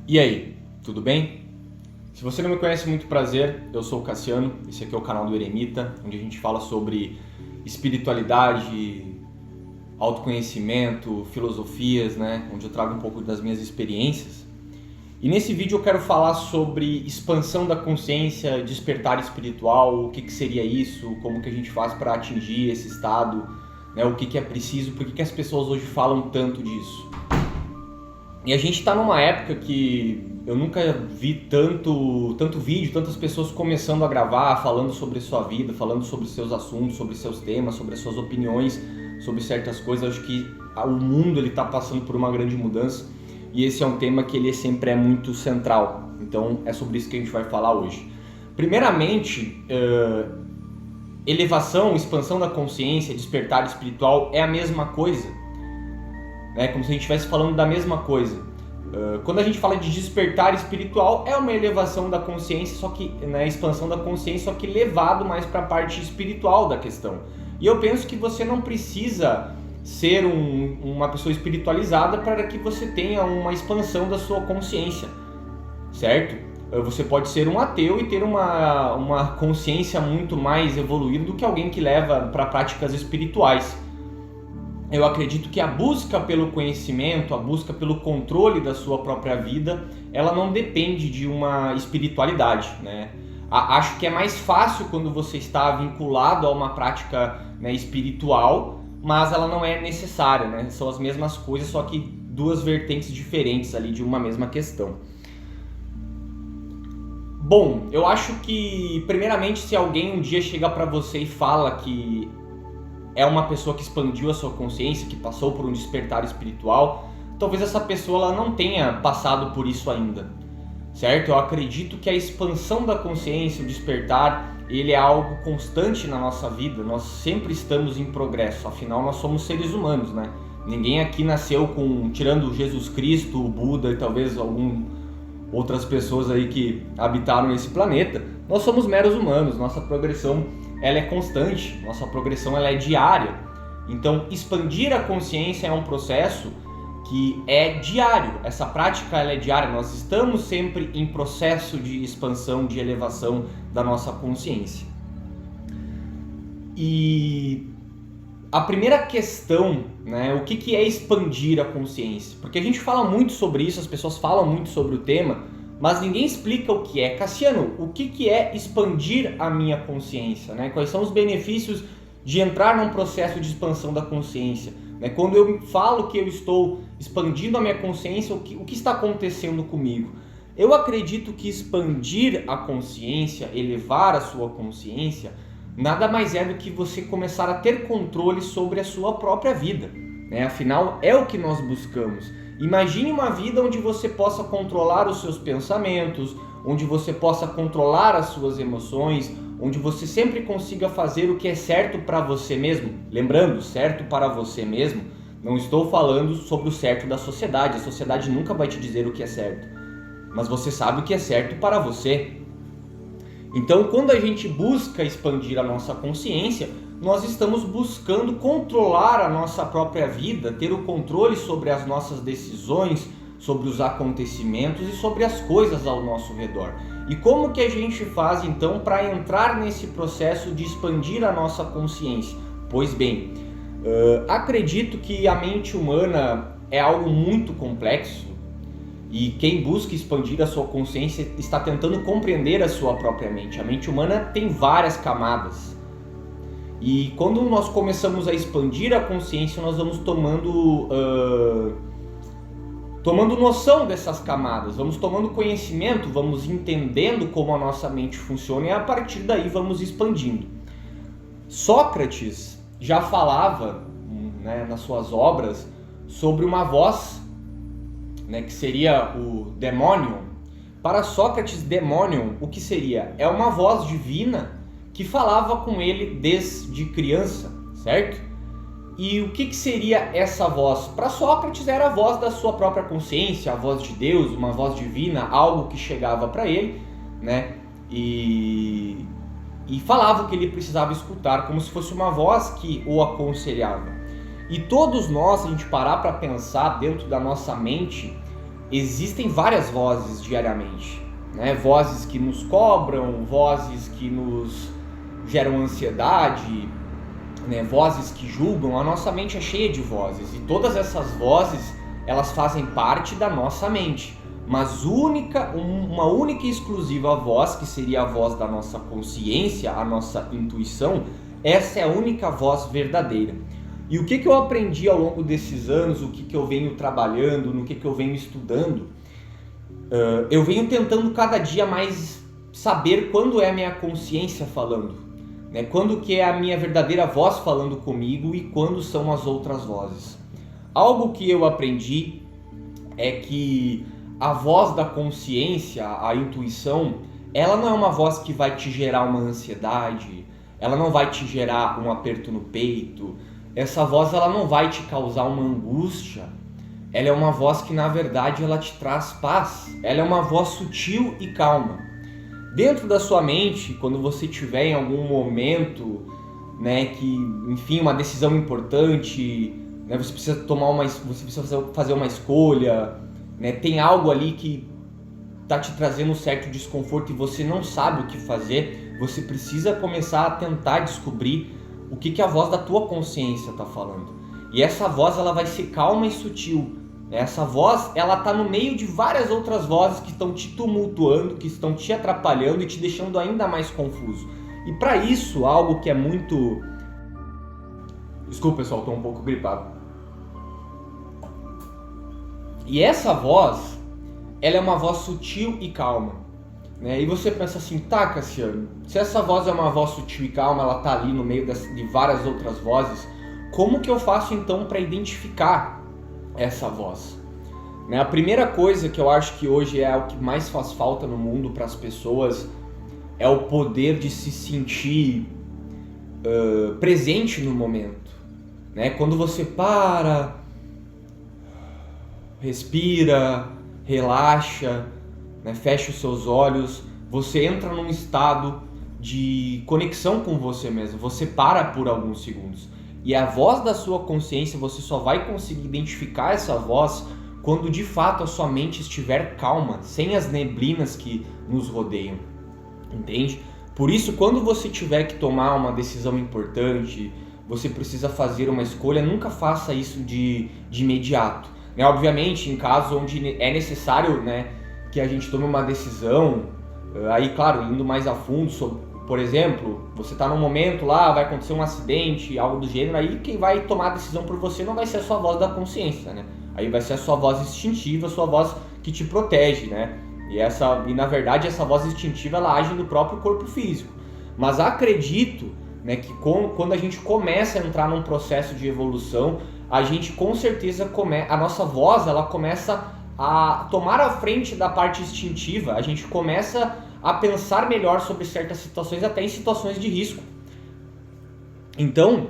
E aí, tudo bem? Se você não me conhece, muito prazer, eu sou o Cassiano, esse aqui é o canal do Eremita, onde a gente fala sobre espiritualidade, autoconhecimento, filosofias, né? Onde eu trago um pouco das minhas experiências. E nesse vídeo eu quero falar sobre expansão da consciência, despertar espiritual, o que seria isso, como que a gente faz para atingir esse estado, né? O que é preciso, por que as pessoas hoje falam tanto disso. E a gente está numa época que eu nunca vi tanto vídeo, tantas pessoas começando a gravar, falando sobre sua vida, falando sobre seus assuntos, sobre seus temas, sobre as suas opiniões, sobre certas coisas. Eu acho que o mundo está passando por uma grande mudança e esse é um tema que ele sempre é muito central. Então é sobre isso que a gente vai falar hoje. Primeiramente, elevação, expansão da consciência, despertar espiritual é a mesma coisa. É como se a gente estivesse falando da mesma coisa. Quando a gente fala de despertar espiritual, é uma elevação da consciência, só que, né, expansão da consciência, só que levado mais para a parte espiritual da questão. E eu penso que você não precisa ser uma pessoa espiritualizada para que você tenha uma expansão da sua consciência, certo? Você pode ser um ateu e ter uma consciência muito mais evoluída do que alguém que leva para práticas espirituais. Eu acredito que a busca pelo conhecimento, a busca pelo controle da sua própria vida, ela não depende de uma espiritualidade, né? Acho que é mais fácil quando você está vinculado a uma prática, né, espiritual, mas ela não é necessária, né? São as mesmas coisas, só que duas vertentes diferentes ali de uma mesma questão. Bom, eu acho que, primeiramente, se alguém um dia chega para você e fala que é uma pessoa que expandiu a sua consciência, que passou por um despertar espiritual, talvez essa pessoa ela não tenha passado por isso ainda, certo? Eu acredito que a expansão da consciência, o despertar, ele é algo constante na nossa vida, nós sempre estamos em progresso, afinal nós somos seres humanos, né? Ninguém aqui nasceu tirando Jesus Cristo, o Buda e talvez outras pessoas aí que habitaram esse planeta, nós somos meros humanos, nossa progressão ela é constante, nossa progressão ela é diária. Então, expandir a consciência é um processo que é diário. Essa prática ela é diária. Nós estamos sempre em processo de expansão, de elevação da nossa consciência. E a primeira questão, né, o que é expandir a consciência? Porque a gente fala muito sobre isso, as pessoas falam muito sobre o tema, mas ninguém explica o que é. Cassiano, o que é expandir a minha consciência, né? Quais são os benefícios de entrar num processo de expansão da consciência? Né? Quando eu falo que eu estou expandindo a minha consciência, o que está acontecendo comigo? Eu acredito que expandir a consciência, elevar a sua consciência, nada mais é do que você começar a ter controle sobre a sua própria vida, né? Afinal, é o que nós buscamos. Imagine uma vida onde você possa controlar os seus pensamentos, onde você possa controlar as suas emoções, onde você sempre consiga fazer o que é certo para você mesmo. Lembrando, certo para você mesmo, não estou falando sobre o certo da sociedade. A sociedade nunca vai te dizer o que é certo, mas você sabe o que é certo para você. Então, quando a gente busca expandir a nossa consciência, nós estamos buscando controlar a nossa própria vida, ter o controle sobre as nossas decisões, sobre os acontecimentos e sobre as coisas ao nosso redor. E como que a gente faz então para entrar nesse processo de expandir a nossa consciência? Pois bem, acredito que a mente humana é algo muito complexo e quem busca expandir a sua consciência está tentando compreender a sua própria mente. A mente humana tem várias camadas. E quando nós começamos a expandir a consciência, nós vamos tomando noção dessas camadas, vamos tomando conhecimento, vamos entendendo como a nossa mente funciona e a partir daí vamos expandindo. Sócrates já falava, né, nas suas obras sobre uma voz, né, que seria o demônio. Para Sócrates, demônio, o que seria? É uma voz divina que falava com ele desde criança, certo? E o que seria essa voz? Para Sócrates era a voz da sua própria consciência, a voz de Deus, uma voz divina, algo que chegava para ele, né? E falava o que ele precisava escutar, como se fosse uma voz que o aconselhava. E todos nós, se a gente parar para pensar dentro da nossa mente, existem várias vozes diariamente, né? Vozes que nos cobram, vozes que nos geram ansiedade, né? Vozes que julgam. A nossa mente é cheia de vozes, e todas essas vozes, elas fazem parte da nossa mente. Mas uma única e exclusiva voz, que seria a voz da nossa consciência, a nossa intuição, essa é a única voz verdadeira. E o que eu aprendi ao longo desses anos, o que eu venho trabalhando, no que eu venho estudando, eu venho tentando cada dia mais saber quando é a minha consciência falando, né? Quando que é a minha verdadeira voz falando comigo e quando são as outras vozes. Algo que eu aprendi é que a voz da consciência, a intuição, ela não é uma voz que vai te gerar uma ansiedade, ela não vai te gerar um aperto no peito, essa voz ela não vai te causar uma angústia, ela é uma voz que na verdade ela te traz paz, ela é uma voz sutil e calma. Dentro da sua mente, quando você tiver em algum momento, né, que, enfim, uma decisão importante, né, você precisa fazer uma escolha, né, tem algo ali que está te trazendo um certo desconforto e você não sabe o que fazer, você precisa começar a tentar descobrir o que a voz da tua consciência está falando. E essa voz ela vai ser calma e sutil. Essa voz ela está no meio de várias outras vozes que estão te tumultuando, que estão te atrapalhando e te deixando ainda mais confuso. E para isso, algo que é muito... Desculpa, pessoal, estou um pouco gripado. E essa voz, ela é uma voz sutil e calma, né? E você pensa assim, tá, Cassiano, se essa voz é uma voz sutil e calma, ela tá ali no meio de várias outras vozes, como que eu faço então para identificar essa voz? Né? A primeira coisa que eu acho que hoje é o que mais faz falta no mundo para as pessoas é o poder de se sentir presente no momento, né? Quando você para, respira, relaxa, né? Fecha os seus olhos, você entra num estado de conexão com você mesmo, você para por alguns segundos. E a voz da sua consciência, você só vai conseguir identificar essa voz quando de fato a sua mente estiver calma, sem as neblinas que nos rodeiam, entende? Por isso, quando você tiver que tomar uma decisão importante, você precisa fazer uma escolha, nunca faça isso de imediato, né? Obviamente, em casos onde é necessário, né, que a gente tome uma decisão, aí claro, indo mais a fundo sobre... Por exemplo, você está num momento lá, vai acontecer um acidente, algo do gênero, aí quem vai tomar a decisão por você não vai ser a sua voz da consciência, né? Aí vai ser a sua voz instintiva, a sua voz que te protege, né? E na verdade essa voz instintiva ela age no próprio corpo físico. Mas acredito, né, que quando a gente começa a entrar num processo de evolução, a gente com certeza a nossa voz ela começa a tomar a frente da parte instintiva, a gente começa a pensar melhor sobre certas situações, até em situações de risco. Então,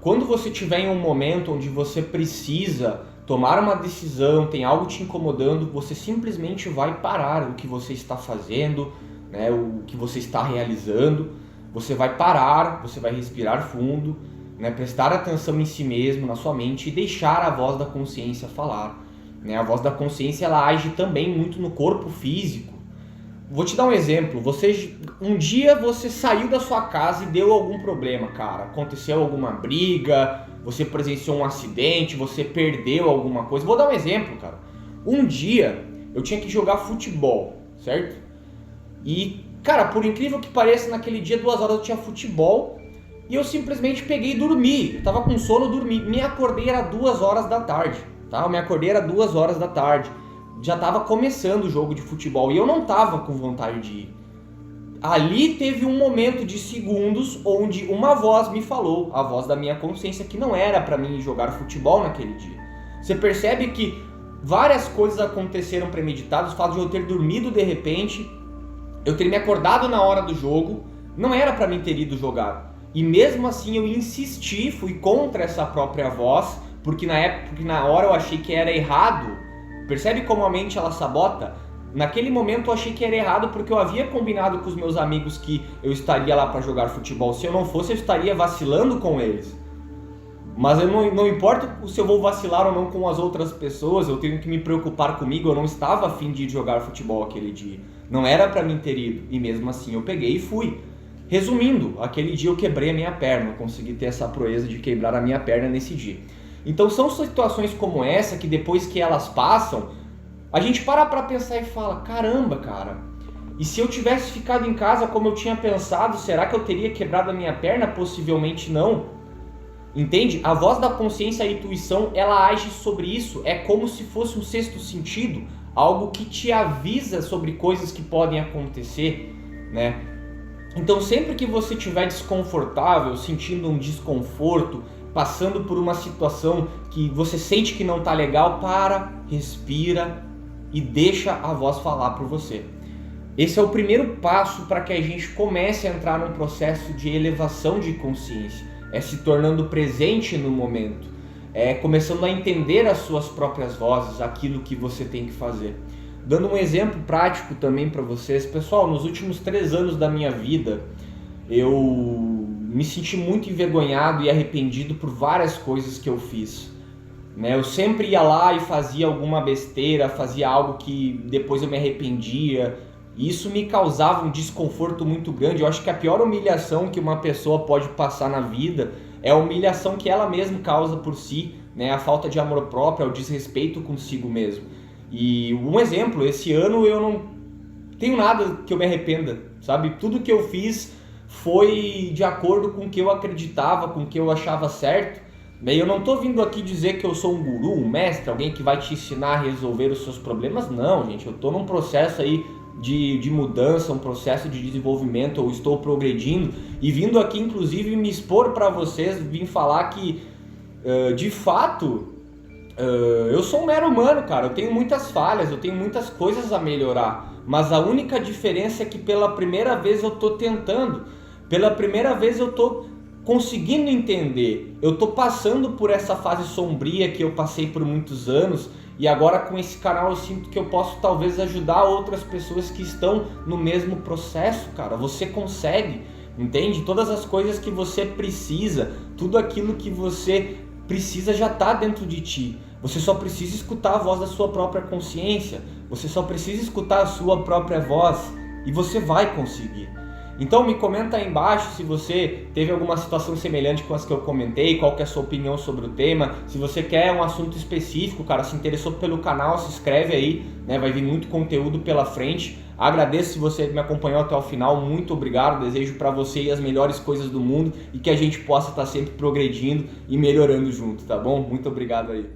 quando você tiver em um momento onde você precisa tomar uma decisão, tem algo te incomodando, você simplesmente vai parar o que você está fazendo, né, o que você está realizando, você vai parar, você vai respirar fundo, né, prestar atenção em si mesmo, na sua mente e deixar a voz da consciência falar. Né? A voz da consciência ela age também muito no corpo físico. Vou te dar um exemplo, um dia você saiu da sua casa e deu algum problema, cara. Aconteceu alguma briga, você presenciou um acidente, você perdeu alguma coisa. Vou dar um exemplo, cara. Um dia eu tinha que jogar futebol, certo? E, cara, por incrível que pareça, naquele dia 2 horas eu tinha futebol e eu simplesmente peguei e dormi. Eu tava com sono, dormi. Me acordei, era 2 horas da tarde, tá? Eu me acordei, era 2 horas da tarde. Já estava começando o jogo de futebol e eu não estava com vontade de ir. Ali teve um momento de segundos onde uma voz me falou, a voz da minha consciência, que não era para mim jogar futebol naquele dia. Você percebe que várias coisas aconteceram premeditadas, o fato de eu ter dormido de repente, eu ter me acordado na hora do jogo, não era para mim ter ido jogar. E mesmo assim eu insisti, fui contra essa própria voz, porque na hora eu achei que era errado. Percebe como a mente ela sabota? Naquele momento eu achei que era errado porque eu havia combinado com os meus amigos que eu estaria lá para jogar futebol. Se eu não fosse, eu estaria vacilando com eles. Mas eu não importa se eu vou vacilar ou não com as outras pessoas, eu tenho que me preocupar comigo. Eu não estava a fim de jogar futebol aquele dia. Não era para mim ter ido. E mesmo assim eu peguei e fui. Resumindo, aquele dia eu quebrei a minha perna. Eu consegui ter essa proeza de quebrar a minha perna nesse dia. Então são situações como essa que depois que elas passam, a gente para pra pensar e fala, caramba, cara, e se eu tivesse ficado em casa como eu tinha pensado, será que eu teria quebrado a minha perna? Possivelmente não. Entende? A voz da consciência, a intuição, ela age sobre isso. É como se fosse um sexto sentido, algo que te avisa sobre coisas que podem acontecer, né? Então sempre que você estiver desconfortável, sentindo um desconforto, passando por uma situação que você sente que não está legal, para, respira e deixa a voz falar por você. Esse é o primeiro passo para que a gente comece a entrar num processo de elevação de consciência. É se tornando presente no momento, é começando a entender as suas próprias vozes, aquilo que você tem que fazer. Dando um exemplo prático também para vocês, pessoal, nos últimos 3 anos da minha vida, eu me senti muito envergonhado e arrependido por várias coisas que eu fiz. Eu sempre ia lá e fazia alguma besteira, fazia algo que depois eu me arrependia. E isso me causava um desconforto muito grande. Eu acho que a pior humilhação que uma pessoa pode passar na vida é a humilhação que ela mesma causa por si, né? A falta de amor próprio, o desrespeito consigo mesmo. E um exemplo, esse ano eu não tenho nada que eu me arrependa, sabe? Tudo que eu fiz foi de acordo com o que eu acreditava, com o que eu achava certo. Bem, eu não estou vindo aqui dizer que eu sou um guru, um mestre, alguém que vai te ensinar a resolver os seus problemas. Não, gente, eu estou num processo aí de mudança, um processo de desenvolvimento, eu estou progredindo e vindo aqui inclusive me expor para vocês, vim falar que de fato eu sou um mero humano, cara, eu tenho muitas falhas, eu tenho muitas coisas a melhorar, mas a única diferença é que pela primeira vez eu estou tentando, pela primeira vez eu estou conseguindo entender, eu estou passando por essa fase sombria que eu passei por muitos anos. E agora com esse canal eu sinto que eu posso talvez ajudar outras pessoas que estão no mesmo processo, cara. Você consegue, entende? Todas as coisas que você precisa, tudo aquilo que você precisa já está dentro de ti. Você só precisa escutar a voz da sua própria consciência. Você só precisa escutar a sua própria voz e você vai conseguir. Então me comenta aí embaixo se você teve alguma situação semelhante com as que eu comentei, qual que é a sua opinião sobre o tema. Se você quer um assunto específico, cara, se interessou pelo canal, se inscreve aí, né? Vai vir muito conteúdo pela frente. Agradeço se você me acompanhou até o final, muito obrigado. Desejo para você as melhores coisas do mundo e que a gente possa estar sempre progredindo e melhorando junto, tá bom? Muito obrigado aí.